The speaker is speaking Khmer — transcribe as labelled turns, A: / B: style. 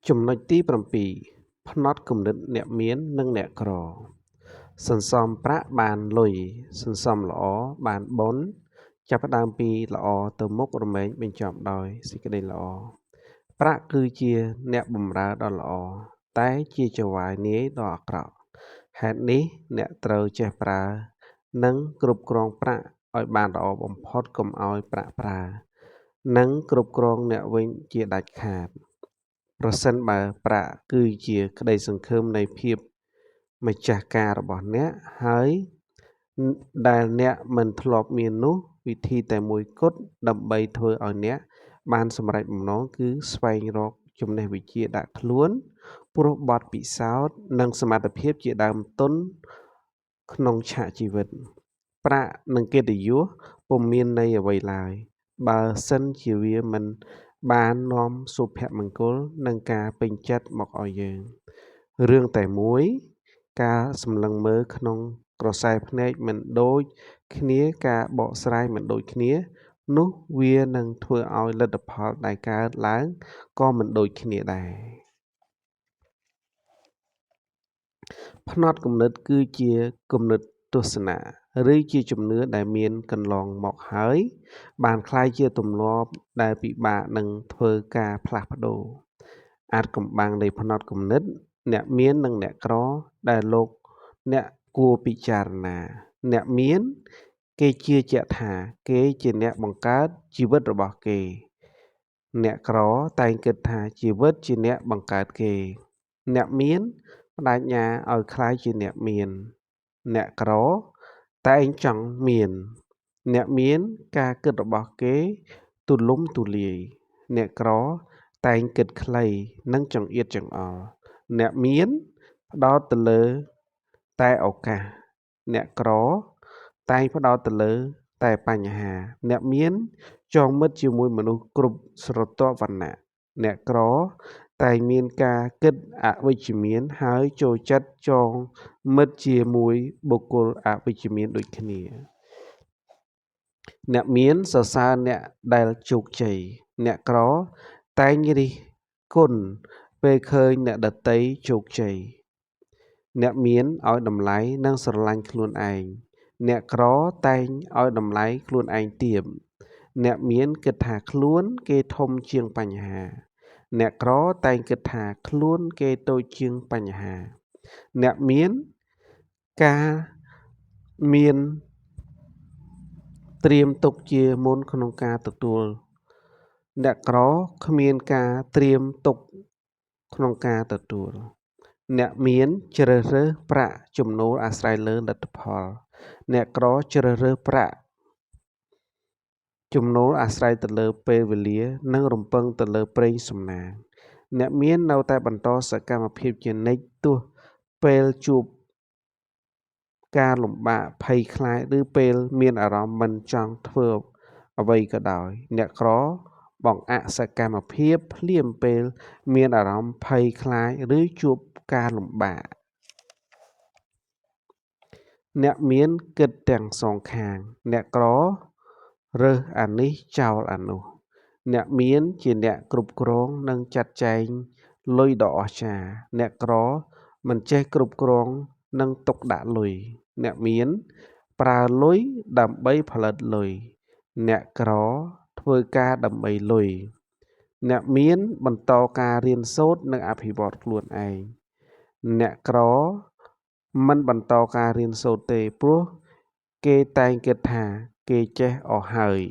A: ចំណុចទី7ផ្នត់គំនិតអ្នកមាននិងអ្នកក្រសន្សំប្រាក់បានលុយសន្សំល្អបានបុណ្យចាប់ផ្ដើមពីល្អទៅមុខរមែងបញ្ចប់ដោយសេចក្តីល្អប្រាក់គឺជាអ្នកបម្រើដ៏ល្អតែជាចៅហ្វាយនាយដ៏អាក្រក់ហេតុនេះអ្នកត្រូវចេះប្រើនិងគ្រប់គ្រងប្រាក់ឲ្យបានល្អបំផុតកុំឲ្យប្រាក់ប្រើនិងគ្រប់គ្រងអ្នកវិញជាដាច់ខាតប្រសិនបើប្រាក់គឺជាក្តីសង្ឃឹមនៃភាពម្ចាស់ការរបស់អ្នកហើយដែលអ្នកមិនធ្លាប់មាននោះវិធីតែមួយគត់ដើម្បីធ្វើឲ្យអ្នកបានសម្រេចបំណងគឺស្វែងរកចំណេះវិជ្ជាដាក់ខ្លួនព្រោះបទពិសោធន៍និងសមត្ថភាពជាដើមទុនក្នុងឆាកជីវិតប្រាក់និងកិត្តិយសពុំមានន័យអ្វីឡើយបើសិនជាវាមិនបាននាំសុភមង្គលនិងការពេញចិត្តមកឲ្យយើងរឿងតែមួយការសម្លឹងមើលក្នុងក្រសែភ្នែកមិនដូចគ្នាការបកស្រាយមិនដូចគ្នានោះវានឹងធ្វើឲ្យលទ្ធផលដែលកើតឡើងក៏មិនដូចគ្នាដែរផ្នត់គំនិតគឺជាគំនិតទស្សនៈឬជាជំនឿដែលមានកន្លងមកហើយបានក្លាយជាទម្លាប់ដែលពិបាកនឹងធ្វើការផ្លាស់ប្ដូរអាចកំបាំងនៃផ្នត់គំនិតអ្នកមាននិងអ្នកក្រដែលលោកអ្នកគួរពិចារណាអ្នកមានគេជឿជាក់ថាគេជាអ្នកបង្កើតជីវិតរបស់គេអ្នកក្រតែងគិតថាជីវិតជាអ្នកបង្កើតគេអ្នកមានបដិញ្ញាឲ្យក្លាយជាអ្នកមានអ្នកក្រតែងចង់មានអ្នកមានការគិតរបស់គេទូលំទូលាយអ្នកក្រតែងគិតខ្លីនិងចង្អៀតចង្អល់អ្នកមានផ្ដោតទៅលើតែឱកាសអ្នកក្រតែងផ្ដោតទៅលើតែបញ្ហាអ្នកមានចងមិត្តជាមួយមនុស្សគ្រប់ស្រទាប់វណ្ណៈអ្នកក្រតែងមានការគិតអវិជ្ជមានហើយចូលចិត្តចងមិត្តជាមួយបុគ្គលអវិជ្ជមានដូចគ្នាអ្នកមានសរសើរអ្នកដែលជោគជ័យអ្នកក្រតែងរិះគន់ពេលឃើញអ្នកដទៃជោគជ័យអ្នកមានឲ្យតម្លៃនិងស្រឡាញ់ខ្លួនឯងអ្នកក្រតែងឲ្យតម្លៃខ្លួនឯងទាបអ្នកមានគិតថាខ្លួនគេធំជាងបញ្ហាអ្នកក្រតែងគិតថាខ្លួនគេតូចជាងបញ្ហាអ្នកមានការមានត្រៀមទុកជាមុនក្នុងការទទួលអ្នកក្រគ្មានការត្រៀមទុកក្នុងការទទួលអ្នកមានជ្រើសរើសប្រាក់ចំណូលអាស្រ័យលើលទ្ធផលអ្នកក្រជ្រើសរើសប្រាក់ចំណូលអាស្រ័យទៅលើពេលវេលានិងរំពឹងទៅលើប្រេងសំណាងអ្នកមាននៅតែបន្តសកម្មភាពជានិច្ចទោះពេលជួបការលំបាកភ័យខ្លាចឬពេលមានអារម្មណ៍មិនចង់ធ្វើអ្វីក៏ដោយអ្នកក្របង្អាក់សកម្មភាពភ្លាមពេលមានអារម្មណ៍ភ័យខ្លាចឬជួបការលំបាកអ្នកមានគិតទាំងសងខាងអ្នកក្ររើសអានេះចោលអានោះអ្នកមានជាអ្នកគ្រប់គ្រងនិងចាត់ចែងលុយដ៏អស្ចារ្យអ្នកក្រមិនចេះគ្រប់គ្រងនិងទុកដាក់លុយអ្នកមានប្រើលុយដើម្បីផលិតលុយអ្នកក្រធ្វើការដើម្បីលុយអ្នកមានបន្តការរៀនសូត្រនិងអភិវឌ្ឍខ្លួនឯងអ្នកក្រមិនបន្តការរៀនសូត្រទេព្រោះគេតែងគិតថាគេចេះអស់ហើយ